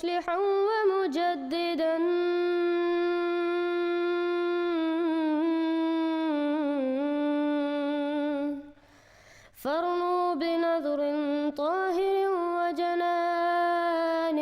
مصلحا ومجددا فارنوا بنظر طاهر وجنان.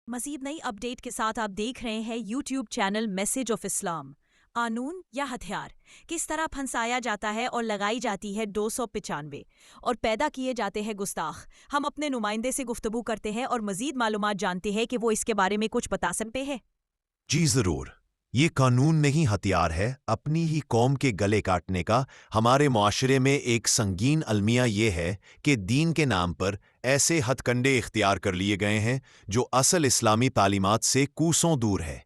مزید نئی اپڈیٹ کے ساتھ آپ دیکھ رہے ہیں یوٹیوب چینل میسج آف اسلام. قانون یا ہتھیار کس طرح پھنسایا جاتا ہے اور لگائی جاتی ہے 295 اور پیدا کیے جاتے ہیں گستاخ. ہم اپنے نمائندے سے گفتگو کرتے ہیں اور مزید معلومات جانتے ہیں کہ وہ اس کے بارے میں کچھ بتا سکتے ہیں. جی ضرور. یہ قانون نہیں ہتھیار ہے اپنی ہی قوم کے گلے کاٹنے کا. ہمارے معاشرے میں ایک سنگین المیہ یہ ہے کہ دین کے نام پر ایسے ہتھ کنڈے اختیار کر لیے گئے ہیں جو اصل اسلامی تعلیمات سے کوسوں دور ہے.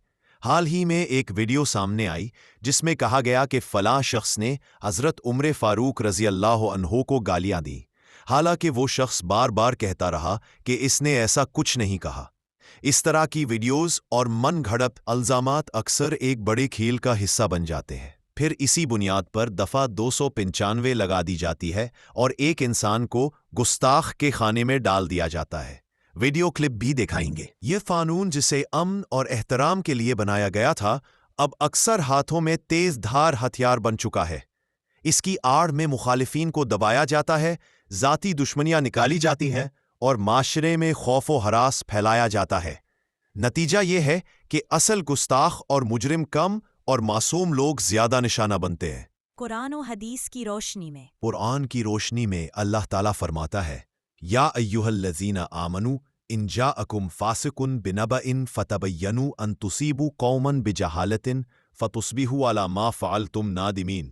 حال ہی میں ایک ویڈیو سامنے آئی جس میں کہا گیا کہ فلاں شخص نے حضرت عمر فاروق رضی اللہ عنہ کو گالیاں دیں، حالانکہ وہ شخص بار بار کہتا رہا کہ اس نے ایسا کچھ نہیں کہا. اس طرح کی ویڈیوز اور من گھڑت الزامات اکثر ایک بڑے کھیل کا حصہ بن جاتے ہیں. پھر اسی بنیاد پر دفعہ 295 لگا دی جاتی ہے اور ایک انسان کو گستاخ کے خانے میں ڈال دیا جاتا ہے. ویڈیو کلپ بھی دکھائیں گے. یہ قانون جسے امن اور احترام کے لیے بنایا گیا تھا اب اکثر ہاتھوں میں تیز دھار ہتھیار بن چکا ہے. اس کی آڑ میں مخالفین کو دبایا جاتا ہے، ذاتی دشمنیاں نکالی جاتی ہیں اور معاشرے میں خوف و ہراس پھیلایا جاتا ہے. نتیجہ یہ ہے کہ اصل گستاخ اور مجرم کم اور معصوم لوگ زیادہ نشانہ بنتے ہیں. قرآن و حدیث کی روشنی میں قرآن کی روشنی میں اللہ تعالیٰ فرماتا ہے یا ایھا الذین آمنوا ان جاءکم فاسق بنبأ فتبینوا ان تصیبوا قوما بجہالۃ فتصبحوا علی ما فعلتم نادمین.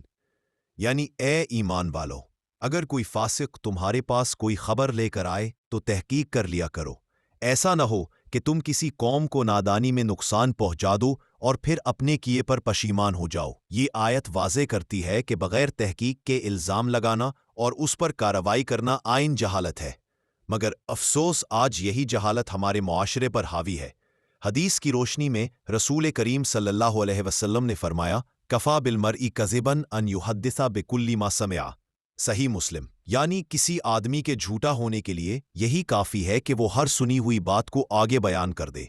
یعنی اے ایمان والو، اگر کوئی فاسق تمہارے پاس کوئی خبر لے کر آئے تو تحقیق کر لیا کرو، ایسا نہ ہو کہ تم کسی قوم کو نادانی میں نقصان پہنچا دو اور پھر اپنے کیے پر پشیمان ہو جاؤ. یہ آیت واضح کرتی ہے کہ بغیر تحقیق کے الزام لگانا اور اس پر کارروائی کرنا عین جہالت ہے. مگر افسوس آج یہی جہالت ہمارے معاشرے پر حاوی ہے. حدیث کی روشنی میں رسول کریم صلی اللہ علیہ وسلم نے فرمایا کفا بالمرء کذبا ان یحدث بکل ما سمع. صحیح مسلم. یعنی کسی آدمی کے جھوٹا ہونے کے لیے یہی کافی ہے کہ وہ ہر سنی ہوئی بات کو آگے بیان کر دے.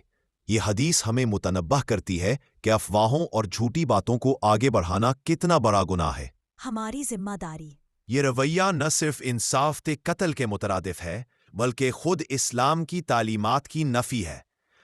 یہ حدیث ہمیں متنبہ کرتی ہے کہ افواہوں اور جھوٹی باتوں کو آگے بڑھانا کتنا بڑا گناہ ہے. ہماری ذمہ داری. یہ رویہ نہ صرف انصاف کے قتل کے مترادف ہے بلکہ خود اسلام کی تعلیمات کی نفی ہے.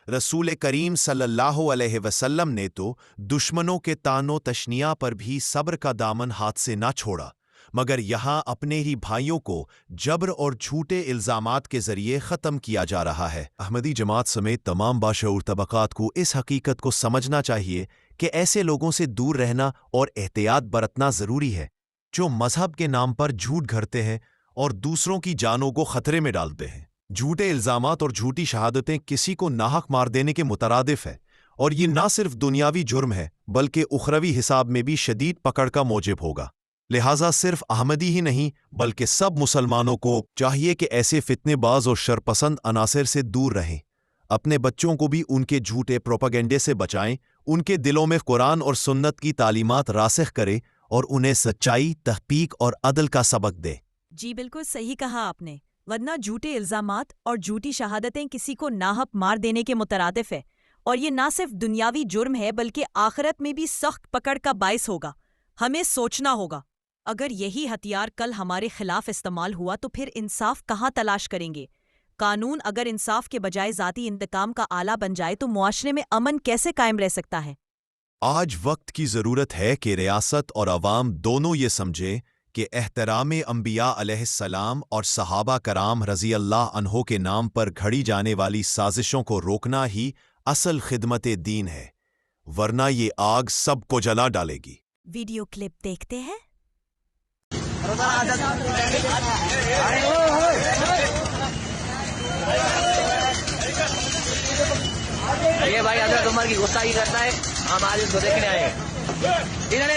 رسول کریم صلی اللہ علیہ وسلم نے تو دشمنوں کے طعن و تشنیع پر بھی صبر کا دامن ہاتھ سے نہ چھوڑا، مگر یہاں اپنے ہی بھائیوں کو جبر اور جھوٹے الزامات کے ذریعے ختم کیا جا رہا ہے. احمدی جماعت سمیت تمام باشعور طبقات کو اس حقیقت کو سمجھنا چاہیے کہ ایسے لوگوں سے دور رہنا اور احتیاط برتنا ضروری ہے جو مذہب کے نام پر جھوٹ گھڑتے ہیں اور دوسروں کی جانوں کو خطرے میں ڈالتے ہیں. جھوٹے الزامات اور جھوٹی شہادتیں کسی کو ناحق مار دینے کے مترادف ہے، اور یہ نہ صرف دنیاوی جرم ہے بلکہ اخروی حساب میں بھی شدید پکڑ کا موجب ہوگا. لہٰذا صرف احمدی ہی نہیں بلکہ سب مسلمانوں کو چاہیے کہ ایسے فتنے باز اور شرپسند عناصر سے دور رہیں. اپنے بچوں کو بھی ان کے جھوٹے پروپیگنڈے سے بچائیں، ان کے دلوں میں قرآن اور سنت کی تعلیمات راسخ کریں اور انہیں سچائی، تحقیق اور عدل کا سبق دیں. جی بالکل صحیح کہا آپ نے، ورنہ جھوٹے الزامات اور جھوٹی شہادتیں کسی کو ناحق مار دینے کے مترادف ہے، اور یہ نہ صرف دنیاوی جرم ہے بلکہ آخرت میں بھی سخت پکڑ کا باعث ہوگا. ہمیں سوچنا ہوگا، اگر یہی ہتھیار کل ہمارے خلاف استعمال ہوا تو پھر انصاف کہاں تلاش کریں گے؟ قانون اگر انصاف کے بجائے ذاتی انتقام کا آلہ بن جائے تو معاشرے میں امن کیسے قائم رہ سکتا ہے؟ آج وقت کی ضرورت ہے کہ ریاست اور عوام دونوں یہ سمجھیں کہ احترام انبیاء علیہ السلام اور صحابہ کرام رضی اللہ عنہ کے نام پر گھڑی جانے والی سازشوں کو روکنا ہی اصل خدمت دین ہے، ورنہ یہ آگ سب کو جلا ڈالے گی. ویڈیو کلپ دیکھتے ہیں. یہ بھائی حضرت عمر کی غصائی کرتا ہے، ہم آج اس کو دیکھنے آئے ہیں. ادھر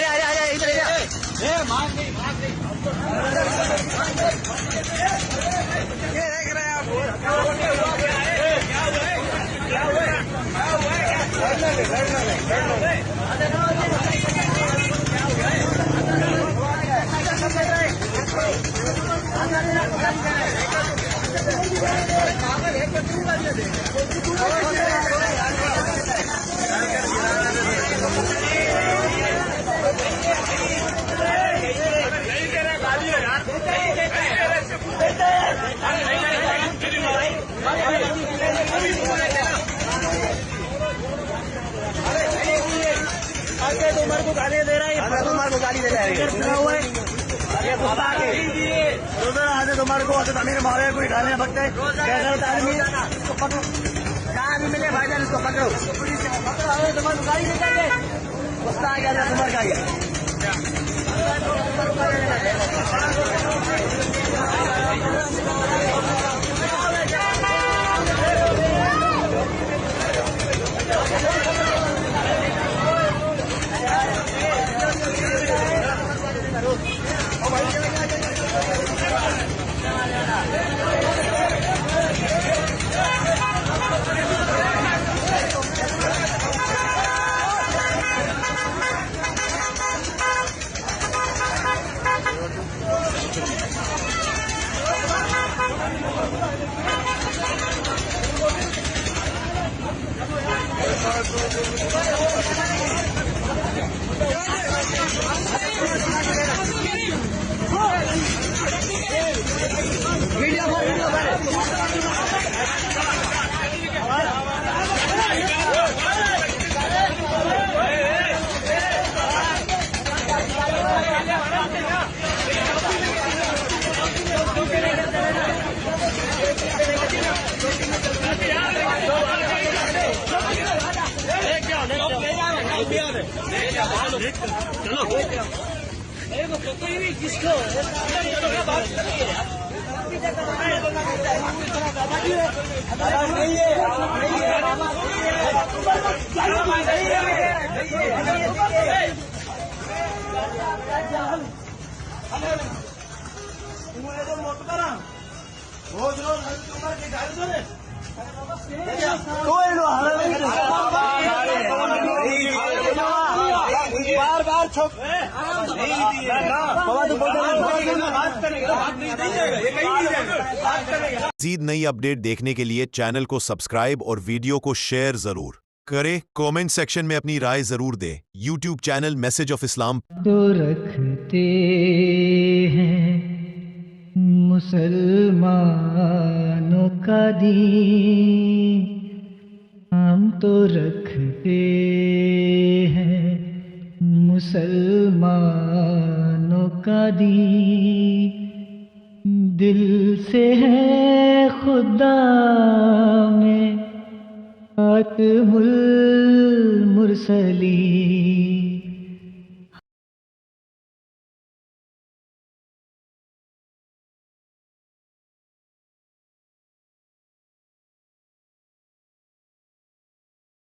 ادھر عمر کو گالی دے رہا ہے، عمر کو گالی دے رہا ہے، یہ غصہ ہے۔ حضرت عمر کو حضرت امیر معاویہ کو گالیاں بکتے ہیں، غیرت آدمی اس کو پکڑو، جہاں بھی ملے بھائی جان اس کو پکڑو۔ حضرت عمر کو گالی نہیں کرتے، غصہ آ گیا حضرت عمر کا یہ۔ مزید نئی اپڈیٹ دیکھنے کے لیے چینل کو سبسکرائب اور ویڈیو کو شیئر ضرور کریں۔ کومنٹ سیکشن میں اپنی رائے ضرور دیں۔ یوٹیوب چینل میسج آف اسلام تو رکھتے ہیں مسلمانوں کا دین، ہم تو رکھتے ہیں مسلمانوں کا دین، دل سے ہے خدا میں خاتم المرسلین۔